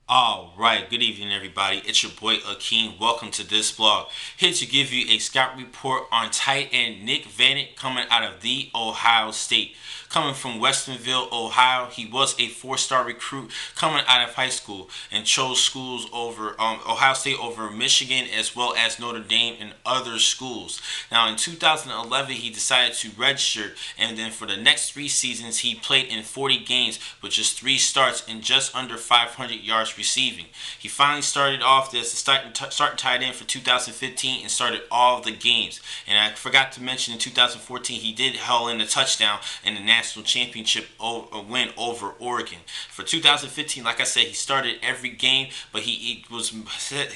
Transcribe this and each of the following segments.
Alright, good evening everybody. It's your boy Akeem. Welcome to this vlog. Here to give you a scout report on tight end Nick Vannett coming out of the Ohio State. Coming from Westonville, Ohio, he was a four-star recruit coming out of high school and chose schools over Ohio State over Michigan as well as Notre Dame and other schools. Now in 2011 he decided to redshirt, and then for the next 3 seasons he played in 40 games with just 3 starts and just under 500 yards receiving. He finally started off as the starting tight end for 2015 and started all of the games. And I forgot to mention in 2014 he did haul in a touchdown in the national championship win over Oregon. For 2015, like I said, he started every game, but he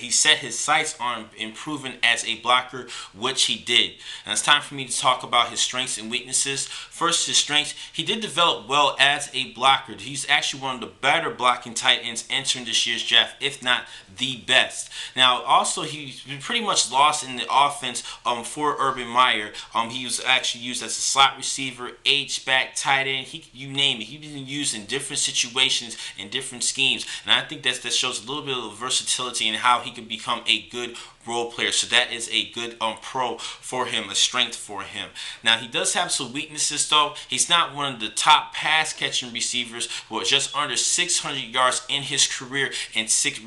set his sights on improving as a blocker, which he did. And it's time for me to talk about his strengths and weaknesses. First, his strengths: he did develop well as a blocker. He's actually one of the better blocking tight ends entering this year's draft, if not the best. Now, also, he's been pretty much lost in the offense for Urban Meyer. He was actually used as a slot receiver, H-back, tight end. You name it. He's been used in different situations and different schemes. And I think that shows a little bit of versatility in how he could become a good role player. So that is a good pro for him, a strength for him. Now, he does have some weaknesses though. He's not one of the top pass catching receivers, with just under 600 yards in his career and six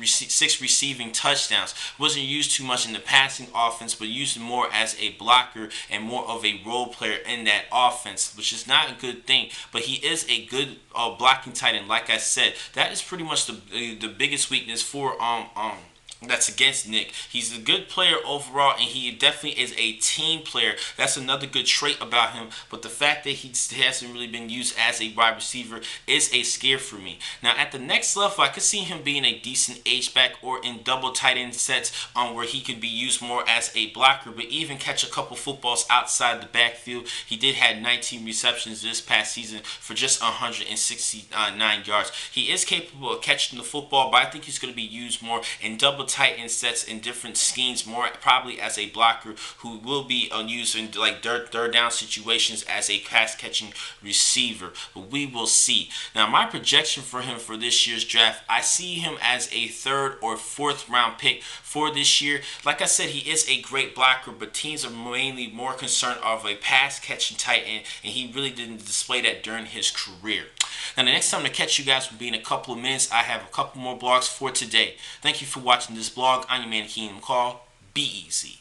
receiving touchdowns. Wasn't used too much in the passing offense, but used more as a blocker and more of a role player in that offense, which is not a good thing. But he is a good blocking tight end. Like I said, that is pretty much the biggest weakness for that's against Nick. He's a good player overall, and he definitely is a team player. That's another good trait about him. But the fact that he hasn't really been used as a wide receiver is a scare for me. Now, at the next level, I could see him being a decent H-back or in double tight end sets where he could be used more as a blocker, but even catch a couple footballs outside the backfield. He did have 19 receptions this past season for just 169 yards. He is capable of catching the football, but I think he's going to be used more in double tight end sets in different schemes, more probably as a blocker who will be used in like third down situations as a pass catching receiver. But we will see. Now, my projection for him for this year's draft, I see him as a 3rd or 4th round pick for this year. Like I said, he is a great blocker, but teams are mainly more concerned of a pass catching tight end, and he really didn't display that during his career. Now, the next time to catch you guys will be in a couple of minutes. I have a couple more blogs for today. Thank you for watching this blog. I'm your man, Keenan McCall. Be easy.